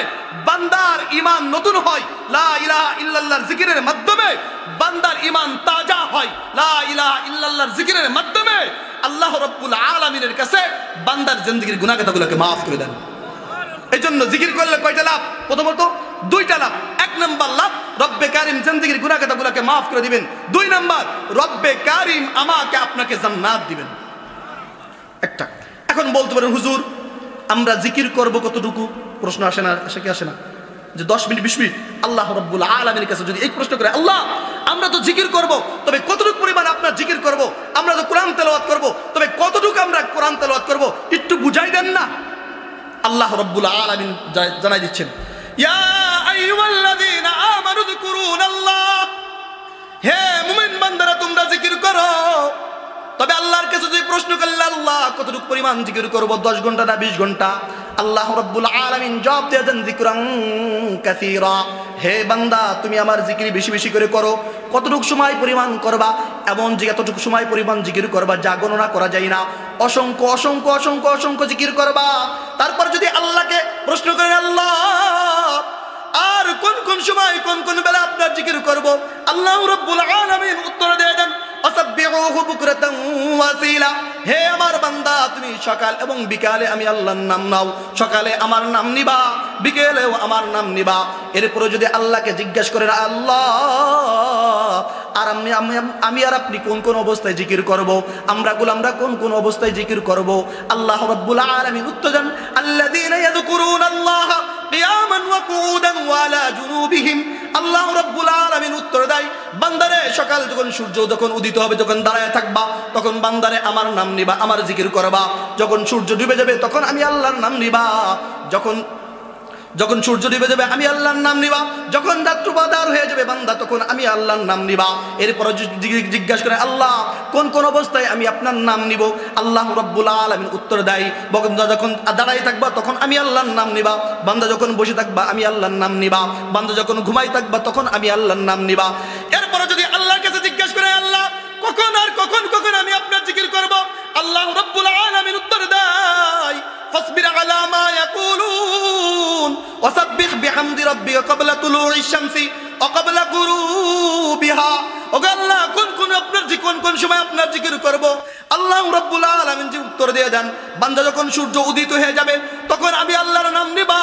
বান্দার ঈমান নতুন হয়, লা ইলাহা ইল্লাল্লাহ জিকিরের মাধ্যমে বান্দার ঈমান তাজা হয়, লা ইলাহা ইল্লাল্লাহ জিকিরের মাধ্যমে আল্লাহ রাব্বুল আলামিনের কাছে বান্দার জিন্দেগীর গুনাহ খাতাগুলোকে maaf করে দেন। এই জন্য জিকির করলে কয়টা লাভ? প্রথমত দুইটা লাভ। এক নাম্বার লাভ, রব্বে কারিম জিন্দেগীর গুনাহ খাতাগুলোকে maaf করে দিবেন। দুই নাম্বার, রব্বে কারিম আমাকে আপনাকে জান্নাত দিবেন। একটা। এখন বলতে পারেন হুজুর আমরা জিকির করব কতটুকু? প্রশ্ন আসে না? আসে কি আসে না? যে 10 মিনিট 20 মিনিট আল্লাহ রাব্বুল আলামিনের কাছে যদি এই প্রশ্ন করে, আল্লাহ আমরা তো জিকির করব, তবে কতটুকু পরিমাণ আপনার জিকির করব? আমরা তো কোরআন তেলাওয়াত করব, তবে কতটুকু আমরা কোরআন তেলাওয়াত করব? একটু বুঝাই দেন না। আল্লাহ রাব্বুল আলামিন জানাই দিচ্ছেন, ইয়া আইয়ুহাল্লাযীনা আমানু যিকুরুনাল্লাহ, হে মুমিন বান্দারা তোমরা জিকির করো। তবে আল্লাহর কাছে যদি প্রশ্ন করলে আল্লাহ কতটুকু পরিমাণ জিকির করব, 10 ঘন্টা না 20 ঘন্টা? আল্লাহ রাব্বুল আলামিন জবাব দিয়ে দেন, যিকরান কাসীরা, হে বান্দা তুমি আমার জিকির বেশি বেশি করে করো। কতটুকু সময় পরিমাণ করবা? এমন যে এতটুকু সময় পরিমাণ জিকির করবা যা গণনা করা যায় না। অসংখ্য অসংখ্য অসংখ্য অসংখ্য জিকির করবা। তারপর যদি আল্লাহকে প্রশ্ন করেন, আল্লাহ আর কোন কোন সময় কোন কোন বেলা আপনার জিকির করব? আল্লাহ রাব্বুল আলামিন উত্তর দিয়ে দেন, আসাব্বিহুহু বুকরাতান ওয়া আসীলা, হে আমার বান্দা তুমি সকাল এবং বিকালে আমি আল্লাহর নাম নাও। সকালে আমার নাম নিবা, বিকেলেও আমার নাম নিবা। এরপরে যদি আল্লাহকে জিজ্ঞাসা করেন, আল্লাহ আর আমি আর আপনি কোন কোন অবস্থায় জিকির করব? আমরা কোন কোন অবস্থায় জিকির করব? আল্লাহ রাব্বুল আলামিন উত্তর দেন, আল্লাযীনা ইয়াযকুরুনাল্লাহা কিয়ামান ওয়া কুউদান ওয়া আলা জুনুবিহিম। আল্লাহ রাব্বুল আলামিন উত্তর দেয়, বান্দারে সকাল যখন সূর্য যখন উদিত হবে, যখন দাঁড়ায় থাকবা, তখন বান্দারে আমার নাম নিবা, আমার জিকির করবা। যখন সূর্য ডুবে যাবে তখন আমি আল্লাহর নাম নিবা। যখন সূর্য ডুবে যাবে আমি আল্লাহর নাম নিবা। যখন রাত্র বাদার হয়ে যাবে বান্দা তখন আমি আল্লাহর নাম নিবা। এরপর জিজ্ঞাসা করে, আল্লাহ কোন কোন অবস্থায় আমি আপনার নাম নিব? আল্লাহ রাব্বুল আলামিন উত্তর দেয়, বান্দা যখন দাঁড়াই থাকবা তখন আমি আল্লাহর নাম নিবা। বান্দা যখন বসে থাকবা আমি আল্লাহর নাম নিবা। বান্দা যখন ঘুমাই থাকবা তখন আমি আল্লাহর নাম নিবা। এরপর যদি আল্লাহর কাছে জিজ্ঞাসা করে, আল্লাহ কখন আর কখন কখন আমি আপনার জিকির করব? আল্লাহ রাব্বুল আলামিন উত্তর দেয়, ফাসবির আলা মা ইয়াকুলুন ওয়াসাব্বিহ বিহামদি রাব্বিকা ক্বাবলা তুলুইশ শামসি ওয়া ক্বাবলা গুরুবিহা। ও আল্লাহ কোন কোন সময় আপনার জিকির করব? আল্লাহ রাব্বুল আলামিন যে উত্তর দিয়ে দেন, বান্দা যখন সূর্য উদিত হয়ে যাবে তখন আমি আল্লাহর নাম নিবা।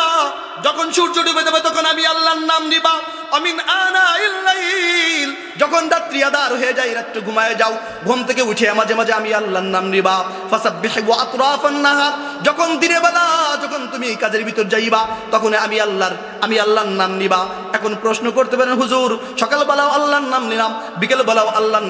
যখন সূর্য ডুবে যাবে তখন আমি আল্লাহর নাম নিবা। আমিন আনাইল লাইল, যখন রাত্রি আধার হয়ে যায়, রাত্রে ঘুমায় যাও, ঘুম থেকে উঠে মাঝে মাঝে আমি আল্লাহর নাম নিবা। ফাসাব্বিহু আতরাফান নাহার, যখন দিনের বেলা যখন তুমি কাজের ভিতর যাইবা তখন আমি আল্লাহর নাম নিবা। এখন প্রশ্ন করতে পারেন, হুজুর সকালবেলাও আল্লাহর নাম নিলাম, বিকেলবেলাও আল্লাহর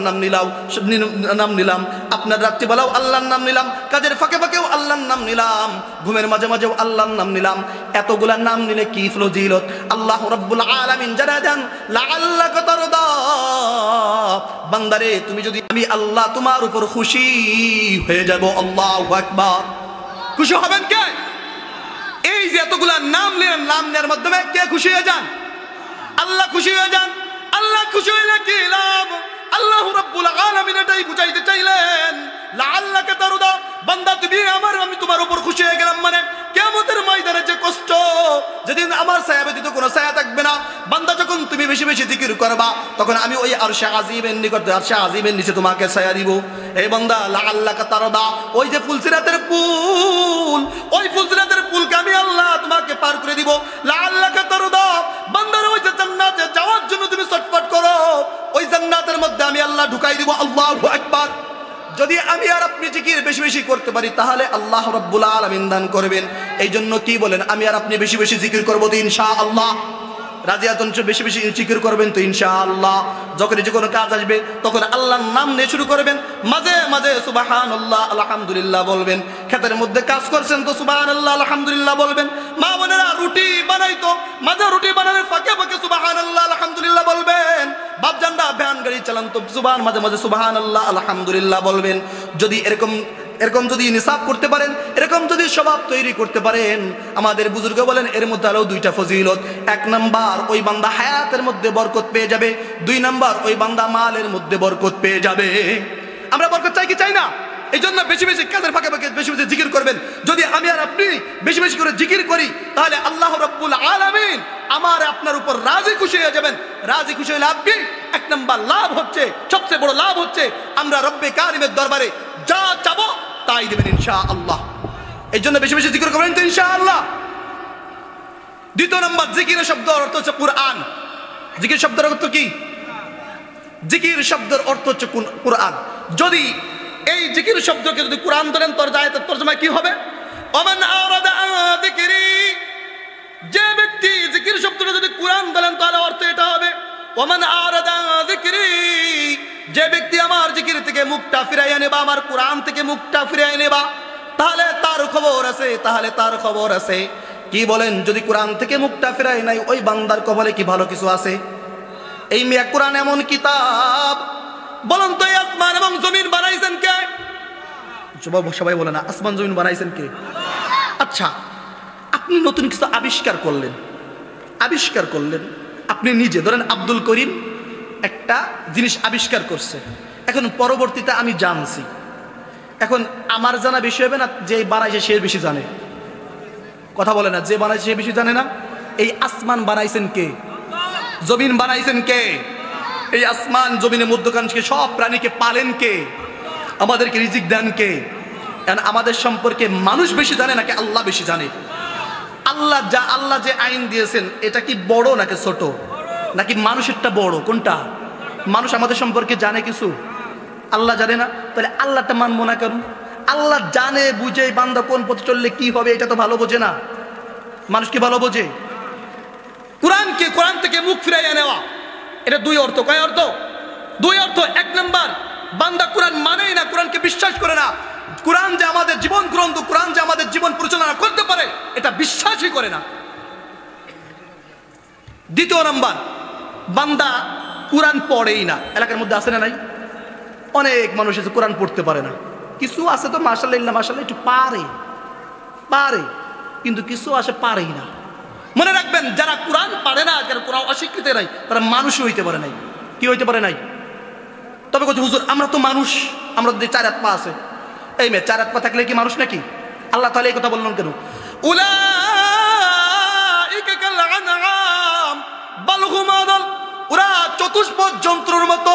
নাম নিলাম, আপনার রাত্রিবেলাও আল্লাহর নাম নিলাম, কাজের ফাঁকে ফাঁকেও আল্লাহর নাম নিলাম, ঘুমের মাঝে মাঝেও আল্লাহর নাম নিলাম, এতগুলা নাম নিলে কি ফজিলত? আল্লাহ রাব্বুল আলামিন জানায় দেন, লাআল্লাকা তারদা, বান্দারে তুমি যদি আমি আল্লাহ তোমার উপর খুশি হয়ে যাব। আল্লাহু আকবার। খুশি হবেন কে? এই যে এতগুলা নাম নিলেন, নাম নেওয়ার মাধ্যমে কে খুশি হয়ে যান? আল্লাহ খুশি হয়ে যান। আল্লাহ খুশি হইলে কি লাভ? আল্লাহ রাব্বুল আলামিন এটাই বুঝাইতে চাইলেন, লাআল্লাকা তারদা, বান্দা তুমি আমি তোমার উপর খুশি হয়ে গেলাম, মানে কিয়ামতের ময়দানে যে কষ্ট, যেদিন আমার ছায়া ব্যতীত কোনো ছায়া থাকবে না, বান্দা যখন তুমি বেশি বেশি জিকির করবা তখন আমি ওই আরশে আজিমের নিকট, আরশে আজিমের নিচে তোমাকে ছায়া দিব। এই বান্দা লাআল্লাকা তারদা, ওই যে ফুলসিরাতের পুল, ওই ফুলসিরাতের পুলকে আমি আল্লাহ তোমাকে পার করে দিব। লাআল্লাকা তারদা, বান্দার ওই যে জান্নাতে যাওয়ার জন্য তুমি ছটফট করো, ওই জান্নাতের মধ্যে আমি আল্লাহ ঢুকাই দিব। আল্লাহু আকবার। যদি আমি আর আপনি জিকির বেশি বেশি করতে পারি তাহলে আল্লাহ রাব্বুল আলামিন দান করবেন। এই জন্য কি বলেন, আমি আর আপনি বেশি বেশি জিকির করবো তো ইনশাআল্লাহ? রাজি আছেন? বেশি বেশি জিকির করবেন তো ইনশাআল্লাহ? যখন যে কোনো কাজ আসবে তখন আল্লাহর নাম নিয়ে শুরু করবেন, মাঝে মাঝে সুবহানাল্লাহ আলহামদুলিল্লাহ বলবেন। ক্ষেতের মধ্যে কাজ করছেন তো সুবহানাল্লাহ আলহামদুলিল্লাহ বলবেন। মা বোনেরা রুটি বানাইতো, মাঝে রুটি বানানোর ফাঁকে ফাঁকে সুবহানাল্লাহ আলহামদুলিল্লাহ বলবেন। বাপজানরা ভ্যান গাড়ি চালান তো মাঝে মাঝে সুবহানাল্লাহ আলহামদুলিল্লাহ বলবেন। যদি এরকম যদি নিসাব করতে পারেন, এরকম যদি স্বভাব তৈরি করতে পারেন, আমাদের বুজুর্গ বলেন এর মধ্যে আরো দুইটা ফজিলত। এক নাম্বার, ওই বান্দা হায়াতের মধ্যে বরকত পেয়ে যাবে। দুই নাম্বার, ওই বান্দা মালের মধ্যে বরকত পেয়ে যাবে। আমরা বরকত চাই কি চাই না? এই জন্য বেশি বেশি কাজের ফাঁকে ফাঁকে বেশি বেশি জিকির করবেন। যদি আমি আর আপনি বেশি বেশি করে জিকির করি তাহলে আল্লাহ রাব্বুল আলামিন আমার আপনার উপর রাজি খুশি হয়ে যাবেন। রাজি খুশি হলে আপনি এক নাম্বার লাভ হচ্ছে, সবচেয়ে বড় লাভ হচ্ছে আমরা রব্বে কারিমের দরবারে যা চাবো তাই দেবেন ইনশাআল্লাহ। এই জন্য বেশি বেশি জিকির করবেন তো ইনশাআল্লাহ। দ্বিতীয় নম্বর, জিকিরের শব্দের অর্থ হচ্ছে কুরআন। জিকির শব্দের অর্থ কি? জিকির শব্দের অর্থ হচ্ছে কুরআন। যদি এই জিকির শব্দকে যদি কুরআন ধরেন তোর আয়াতের তরজমা কি হবে? ওমান আরাদা আন যিকরি, যে ব্যক্তি জিকির শব্দটা যদি কুরআন ধরেন তাহলে অর্থ এটা হবে ওমান আরাদা আন যিকরি, যে ব্যক্তি আমার জিকির থেকে মুখটা ফিরাইয়া নেবা, আমার কুরআন থেকে মুখটা ফিরাইয়া নেবা, তাহলে তার খবর আছে, তাহলে তার খবর আছে। কি বলেন? যদি কোরআন থেকে মুখটা ফেরাই নাই ওই বান্দার কপালে কি ভালো কিছু আছে? এই মিয়া কোরআন এমন কিতাব, বলুন তো এই আসমান এবং জমিন বানাইছেন কে? সবাই বলে না আসমান জমিন বানাইছেন কে? আচ্ছা, আপনি নতুন কিছু আবিষ্কার করলেন, আপনি নিজে ধরেন আব্দুল করিম একটা জিনিস আবিষ্কার করছে, এখন পরবর্তীতে আমি জানছি, এখন আমার জানা বেশি হবে না যে বানাইছে সে বেশি জানে? কথা বলে না, যে বানাইছে সে বেশি জানে না? এই আসমান বানাইছেন কে? জমিন বানাইছেন কে? এই আসমান জমিনের মধ্যখানকে সব প্রাণীকে পালেন কে? আমাদেরকে রিজিক দেন কে? আমাদের সম্পর্কে মানুষ বেশি জানে নাকি আল্লাহ বেশি জানে? আল্লাহ যে আইন দিয়েছেন এটা কি বড় নাকি ছোট, নাকি মানুষেরটা বড়? কোনটা? মানুষ আমাদের সম্পর্কে জানে কিছু, আল্লাহ জানে না। তাহলে আল্লাহটা মানবো না কেন? আল্লাহ জানে বুঝে বান্দা কোন পথে চললে কি হবে এটা তো ভালো বোঝে না। মানুষ কি ভালো বোঝে? কোরআন থেকে মুখ ফিরাইয়া নেওয়া, এটা দুই অর্থ। কয় অর্থ? দুই অর্থ। এক নাম্বার, বান্দা কোরআন মানেই না, কোরআনকে বিশ্বাস করে না, কোরআন যে আমাদের জীবন গ্রন্থ, কোরআন যে আমাদের জীবন পরিচালনা করতে পারে এটা বিশ্বাসই করে না। দ্বিতীয় নাম্বার, বান্দা কোরআন পড়েই না। এলাকার মধ্যে আছে না নাই? অনেক মানুষ আছে কোরআন পড়তে পারে না। কিছু আছে তো মাশাআল্লাহ একটু পারে, কিন্তু কিছু আসে পারেই না। মনে রাখবেন, যারা কোরআন পারে না, যারা কোরআন অস্বীকৃত নাই, তারা মানুষই হইতে পারে নাই। কি হইতে পারে নাই? তবে বলছে হুজুর আমরা তো মানুষ, আমরা যদি 4 হাত পা আছে, এই মেয়ে 4 হাত পা থাকলে কি মানুষ নাকি? আল্লাহ তাআলা এই কথা বললেন কেন? উলাইকা কাল আনআম বাল হুম আদাল, ওরা চতুষ্পদ যন্ত্রের মতো।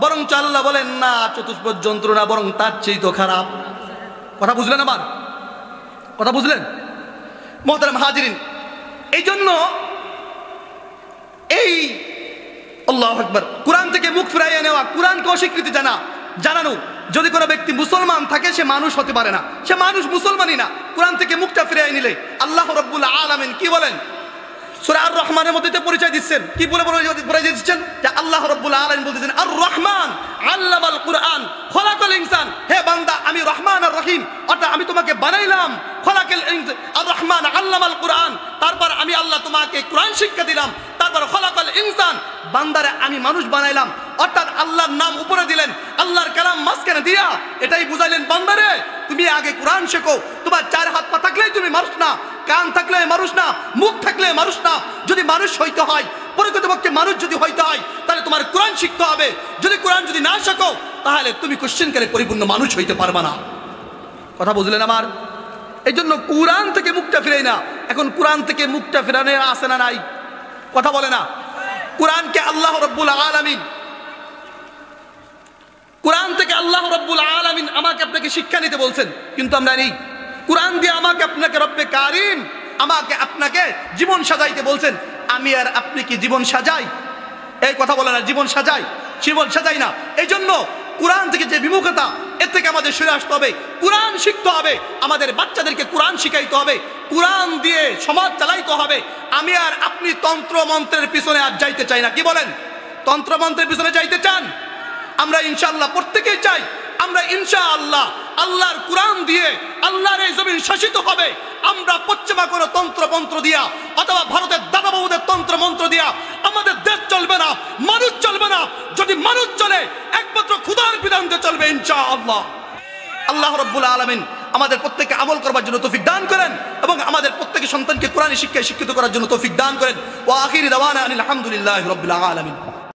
বরং আল্লাহ বলেন না চতুষ্পদ যন্ত্র না, বরং তার চেয়ে তো খারাপ। কথা বুঝলেন? আমার কথা বুঝলেন? মুহতারাম হাজিরিন, এই জন্য এই আল্লাহু আকবার, কোরআন থেকে মুখ ফিরাইয়া নেওয়া, কোরআনকে অস্বীকৃতি জানানো। যদি কোনো ব্যক্তি মুসলমান থাকে সে মানুষ হতে পারে না, সে মানুষ মুসলমানই না। কোরআন থেকে মুখটা ফিরাইয়া নিলে আল্লাহ রাব্বুল আলামিন কি বলেন? সূরা আর রহমানের মধ্যে পরিচয় দিচ্ছেন, কি বলে পরিচয় দিচ্ছেন? যে আল্লাহ রাব্বুল আলামিন বলতেছেন আর রহমান আল্লামাল কুরআন খলাকাল ইনসান, হে বান্দা আমি রহমান আর রহিম, অর্থাৎ আমি তোমাকে বানাইলাম। খলাকাল আর রহমান আল্লামাল কুরআন, তারপর আমি আল্লাহ তোমাকে কোরআন শিক্ষা দিলাম। তারপর খলাকাল ইনসান, বান্দারে আমি মানুষ বানাইলাম, অর্থাৎ আল্লাহর নাম উপরে দিলেন, আল্লাহর কালাম মাঝখানে দিয়া এটাই বুঝাইলেন, বান্দারে তুমি আগে কোরআন শেখো। তোমার 4 হাত পা থাকলেই তুমি মানুষ না, কান থাকলে মানুষ না, মুখ থাকলে মানুষ না। যদি মানুষ হইতে হয়, প্রকৃতপক্ষে মানুষ যদি হইতে হয়, তাহলে তোমার কোরআন শিখতে হবে। যদি কোরআন যদি না শেখো তাহলে তুমি কোশ্চেনকারে পরিপূর্ণ মানুষ হইতে পারবা না। কথা বুঝলেন আমার? এই জন্য কোরআন থেকে মুখটা ফিরাই না। এখন কোরআন থেকে মুখটা ফিরানো আসে না নাই? কথা বলে না? কোরআনকে আল্লাহ রাব্বুল আলামিন, কোরআন থেকে আল্লাহ রাব্বুল আলামিন আমাকে আপনাকে শিক্ষা নিতে বলছেন, কিন্তু আমরা নেই। কোরআন দিয়ে আমাকে আপনাকে রব্বে কারিম আমাকে আপনাকে জীবন সাজাইতে বলছেন। আমি আর আপনি কি জীবন সাজাই? এই কথা বলে না, জীবন সাজাই না। এই জন্য কোরআন থেকে যে বিমুখতা, এর থেকে আমাদের সরে আসতে হবে। কোরআন শিখতে হবে, আমাদের বাচ্চাদেরকে কোরআন শিখাইতে হবে, কোরআন দিয়ে সমাজ চালাইতে হবে। আমি আর আপনি তন্ত্র মন্ত্রের পিছনে আর যাইতে চাই না। কি বলেন? তন্ত্র মন্ত্রের পিছনে যাইতে চান? আমরা ইনশাআল্লাহ প্রত্যেকেই চাই। আমরা ইনশাআল্লাহ আল্লাহর কোরআন দিয়ে আল্লাহর এই জমিন শাসিত হবে। আমরা পশ্চিমা কোনো তন্ত্র মন্ত্র দিয়া অথবা ভারতের দাদা বাবুদের তন্ত্র মন্ত্র দিয়া আমাদের দেশ চলবে না, মানুষ চলবে না। যদি মানুষ চলে একমাত্র খোদার বিধান দিয়ে চলবে ইনশাআল্লাহ। আল্লাহ রাব্বুল আলামিন আমাদের প্রত্যেককে আমল করার জন্য তৌফিক দান করেন এবং আমাদের প্রত্যেক সন্তানকে কোরআনী শিক্ষায় শিক্ষিত করার জন্য তৌফিক দান করেন। ওয়া আখিরি দাওয়ানা আনিল হামদুলিল্লাহি রাব্বিল আলামিন।